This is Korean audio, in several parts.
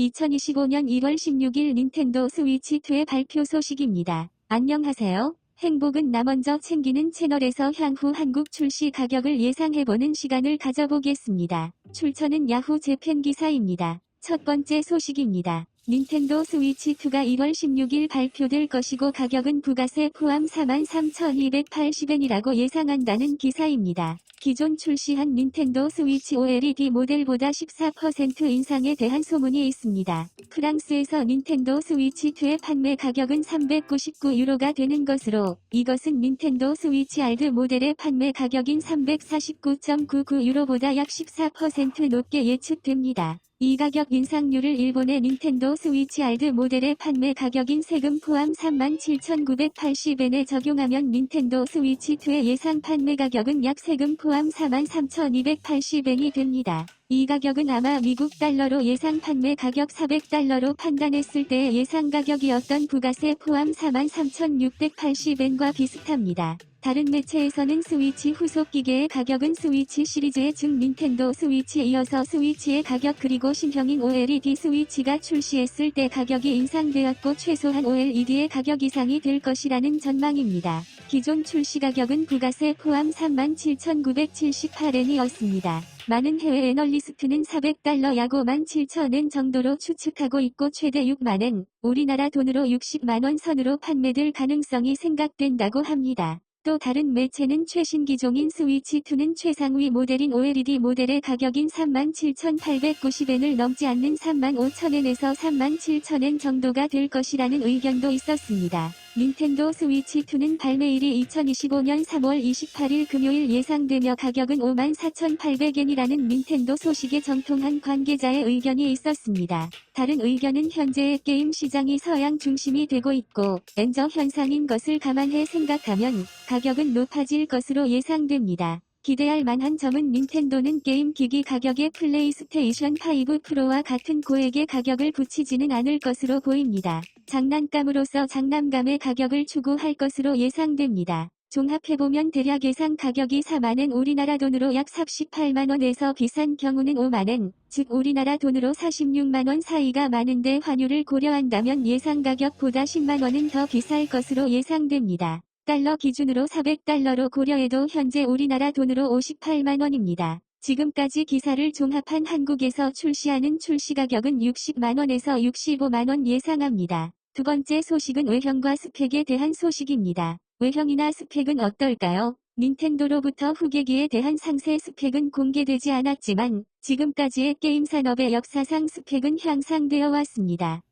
2025년 1월 16일 닌텐도 스위치2의 발표 소식입니다. 안녕하세요. 행복은 나 먼저 챙기는 채널에서 향후 한국 출시 가격을 예상해보는 시간을 가져보겠습니다. 출처는 야후 재팬 기사입니다. 첫 번째 소식입니다. 닌텐도 스위치2가 1월 16일 발표될 것이고 가격은 부가세 포함 43,280엔이라고 예상한다는 기사입니다. 기존 출시한 닌텐도 스위치 OLED 모델보다 14% 인상에 대한 소문이 있습니다. 프랑스에서 닌텐도 스위치2의 판매 가격은 399유로가 되는 것으로 이것은 닌텐도 스위치 알드 모델의 판매 가격인 349.99유로보다 약 14% 높게 예측됩니다. 이 가격 인상률을 일본의 닌텐도 스위치 알드 모델의 판매 가격인 세금 포함 37,980엔에 적용하면 닌텐도 스위치2의 예상 판매 가격은 약 세금 포함 43,280엔이 됩니다. 이 가격은 아마 미국 달러로 예상 판매 가격 400달러로 판단했을 때의 예상 가격이었던 부가세 포함 43,680엔과 비슷합니다. 다른 매체에서는 스위치 후속 기계의 가격은 스위치 시리즈의 즉 닌텐도 스위치에 이어서 스위치의 가격 그리고 신형인 OLED 스위치가 출시했을 때 가격이 인상되었고 최소한 OLED의 가격 이상이 될 것이라는 전망입니다. 기존 출시 가격은 부가세 포함 37,978엔이었습니다. 많은 해외 애널리스트는 400달러 약 57,000엔 정도로 추측하고 있고 최대 6만엔, 우리나라 돈으로 60만원 선으로 판매될 가능성이 생각된다고 합니다. 또 다른 매체는 최신 기종인 스위치2는 최상위 모델인 OLED 모델의 가격인 37,890엔을 넘지 않는 35,000엔에서 37,000엔 정도가 될 것이라는 의견도 있었습니다. 닌텐도 스위치2는 발매일이 2025년 3월 28일 금요일 예상되며 가격은 54,800엔이라는 닌텐도 소식에 정통한 관계자의 의견이 있었습니다. 다른 의견은 현재의 게임 시장이 서양 중심이 되고 있고 엔저 현상인 것을 감안해 생각하면 가격은 높아질 것으로 예상됩니다. 기대할 만한 점은 닌텐도는 게임 기기 가격에 플레이스테이션 5 프로와 같은 고액의 가격을 붙이지는 않을 것으로 보입니다. 장난감으로서 장난감의 가격을 추구할 것으로 예상됩니다. 종합해보면 대략 예상 가격이 4만엔 우리나라 돈으로 약 48만원에서 비싼 경우는 5만엔, 즉 우리나라 돈으로 46만원 사이가 많은데 환율을 고려한다면 예상 가격보다 10만원은 더 비쌀 것으로 예상됩니다. 달러 기준으로 400달러로 고려해도 현재 우리나라 돈으로 58만원입니다. 지금까지 기사를 종합한 한국에서 출시하는 출시 가격은 60만원에서 65만원 예상합니다. 두 번째 소식은 외형과 스펙에 대한 소식입니다. 외형이나 스펙은 어떨까요? 닌텐도로부터 후계기에 대한 상세 스펙은 공개되지 않았지만 지금까지의 게임 산업의 역사상 스펙은 향상되어 왔습니다.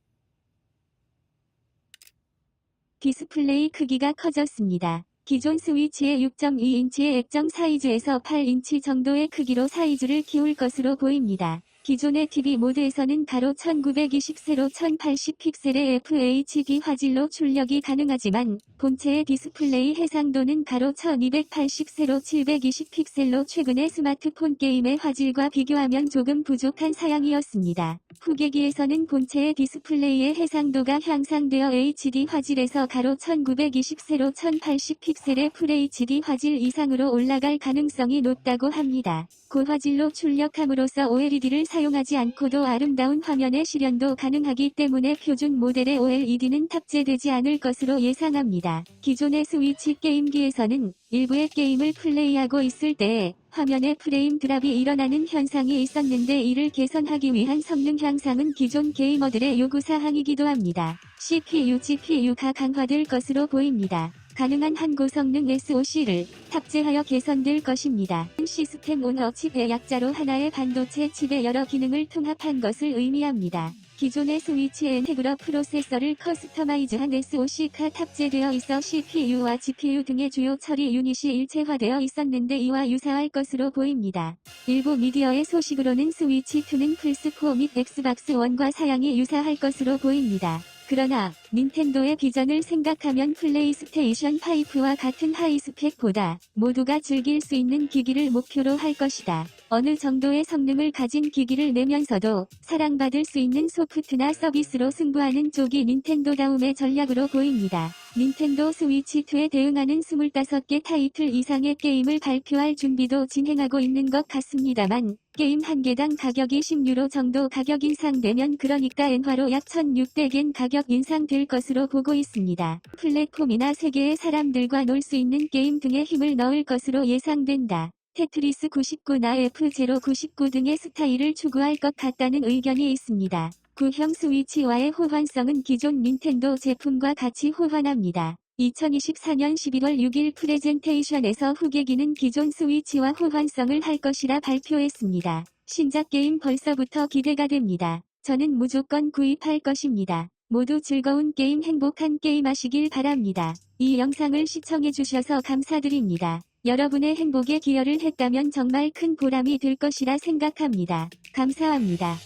디스플레이 크기가 커졌습니다. 기존 스위치의 6.2인치의 액정 사이즈에서 8인치 정도의 크기로 사이즈를 키울 것으로 보입니다. 기존의 TV 모드에서는 가로 1920 세로 1080픽셀의 FHD 화질로 출력이 가능하지만 본체의 디스플레이 해상도는 가로 1280 세로 720픽셀로 최근의 스마트폰 게임의 화질과 비교하면 조금 부족한 사양이었습니다. 후계기에서는 본체의 디스플레이의 해상도가 향상되어 HD 화질에서 가로 1920 세로 1080픽셀의 FHD 화질 이상으로 올라갈 가능성이 높다고 합니다. 고화질로 출력함으로써 OLED를 사용하지 않고도 아름다운 화면의 실현도 가능하기 때문에 표준 모델의 OLED는 탑재되지 않을 것으로 예상합니다. 기존의 스위치 게임기에서는 일부의 게임을 플레이하고 있을 때 화면에 프레임 드랍이 일어나는 현상이 있었는데 이를 개선하기 위한 성능 향상은 기존 게이머들의 요구사항이기도 합니다. CPU, GPU가 강화될 것으로 보입니다. 가능한 한 고성능 SoC를 탑재하여 개선될 것입니다. 시스템 온어 칩의 약자로 하나의 반도체 칩의 여러 기능을 통합한 것을 의미합니다. 기존의 스위치 엔테그러 프로세서를 커스터마이즈한 SoC가 탑재되어 있어 CPU와 GPU 등의 주요 처리 유닛이 일체화되어 있었는데 이와 유사할 것으로 보입니다. 일부 미디어의 소식으로는 스위치2는 플스4 및 엑스박스 1과 사양이 유사할 것으로 보입니다. 그러나 닌텐도의 비전을 생각하면 플레이스테이션 5와 같은 하이스펙보다 모두가 즐길 수 있는 기기를 목표로 할 것이다. 어느 정도의 성능을 가진 기기를 내면서도 사랑받을 수 있는 소프트나 서비스로 승부하는 쪽이 닌텐도다움의 전략으로 보입니다. 닌텐도 스위치2에 대응하는 25개 타이틀 이상의 게임을 발표할 준비도 진행하고 있는 것 같습니다만 게임 한 개당 가격이 10유로 정도 가격 인상되면 그러니까 엔화로 약 1600엔 가격 인상될 것으로 보고 있습니다. 플랫폼이나 세계의 사람들과 놀 수 있는 게임 등에 힘을 넣을 것으로 예상된다. 테트리스 99나 F099 등의 스타일을 추구할 것 같다는 의견이 있습니다. 구형 스위치와의 호환성은 기존 닌텐도 제품과 같이 호환합니다. 2024년 11월 6일 프레젠테이션에서 후계기는 기존 스위치와 호환성을 할 것이라 발표했습니다. 신작 게임 벌써부터 기대가 됩니다. 저는 무조건 구입할 것입니다. 모두 즐거운 게임 행복한 게임 하시길 바랍니다. 이 영상을 시청해주셔서 감사드립니다. 여러분의 행복에 기여를 했다면 정말 큰 보람이 될 것이라 생각합니다. 감사합니다.